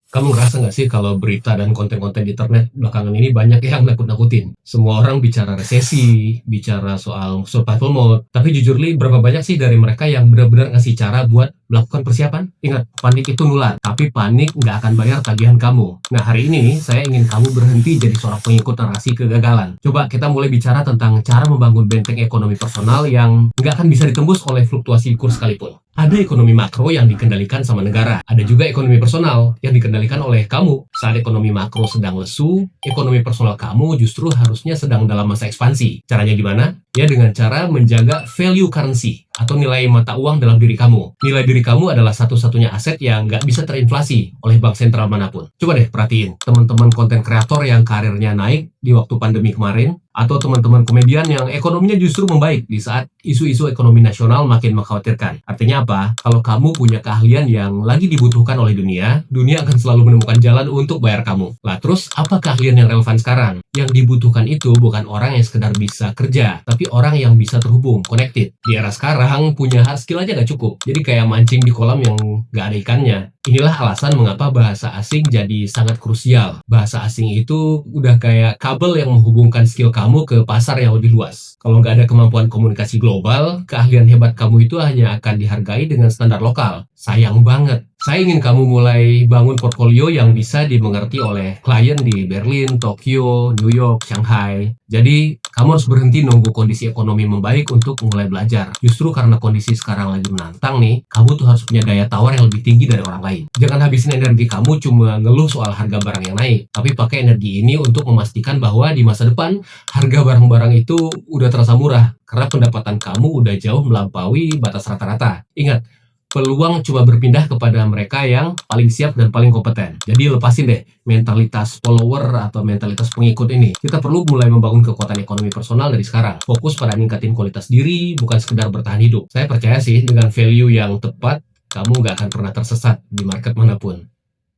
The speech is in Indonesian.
Kamu ngerasa nggak sih kalau berita dan konten-konten di internet belakangan ini banyak yang nakut-nakutin? Semua orang bicara resesi, bicara soal survival mode, tapi jujur li, berapa banyak sih dari mereka yang benar-benar ngasih cara buat melakukan persiapan? Ingat, panik itu nular, tapi panik nggak akan bayar tagihan kamu. Nah, hari ini saya ingin kamu berhenti jadi seorang pengikut narasi kegagalan. Coba kita mulai bicara tentang cara membangun benteng ekonomi personal yang nggak akan bisa ditembus oleh fluktuasi kurs sekalipun. Ada ekonomi makro yang dikendalikan sama negara. Ada juga ekonomi personal yang dikendalikan oleh kamu. Saat ekonomi makro sedang lesu, ekonomi personal kamu justru harusnya sedang dalam masa ekspansi. Caranya gimana? Ya dengan cara menjaga value currency atau nilai mata uang dalam diri kamu. Nilai diri kamu adalah satu-satunya aset yang nggak bisa terinflasi oleh bank sentral manapun. Coba deh perhatiin teman-teman konten kreator yang karirnya naik di waktu pandemi kemarin, atau teman-teman komedian yang ekonominya justru membaik di saat isu-isu ekonomi nasional makin mengkhawatirkan. Artinya apa? Kalau kamu punya keahlian yang lagi dibutuhkan oleh dunia, dunia akan selalu menemukan jalan untuk bayar kamu. Lah terus apa keahlian yang relevan sekarang? Yang dibutuhkan itu bukan orang yang sekedar bisa kerja, tapi orang yang bisa terhubung, connected. Di era sekarang punya hard skill aja gak cukup. Jadi kayak mancing di kolam yang gak ada ikannya. Inilah alasan mengapa bahasa asing jadi sangat krusial. Bahasa asing itu udah kayak kabel yang menghubungkan skill kamu ke pasar yang lebih luas. Kalau nggak ada kemampuan komunikasi global, keahlian hebat kamu itu hanya akan dihargai dengan standar lokal. Sayang banget. Saya ingin kamu mulai bangun portfolio yang bisa dimengerti oleh klien di Berlin, Tokyo, New York, Shanghai. Jadi, kamu harus berhenti nunggu kondisi ekonomi membaik untuk mulai belajar. Justru karena kondisi sekarang lagi menantang nih, kamu tuh harus punya daya tawar yang lebih tinggi dari orang lain. Jangan habisin energi kamu cuma ngeluh soal harga barang yang naik, tapi pakai energi ini untuk memastikan bahwa di masa depan, harga barang-barang itu udah terasa murah, karena pendapatan kamu udah jauh melampaui batas rata-rata. Ingat, peluang cuma berpindah kepada mereka yang paling siap dan paling kompeten. Jadi lepasin deh mentalitas follower atau mentalitas pengikut ini. Kita perlu mulai membangun kekuatan ekonomi personal dari sekarang. Fokus pada ningkatin kualitas diri, bukan sekedar bertahan hidup. Saya percaya sih dengan value yang tepat, kamu nggak akan pernah tersesat di market manapun.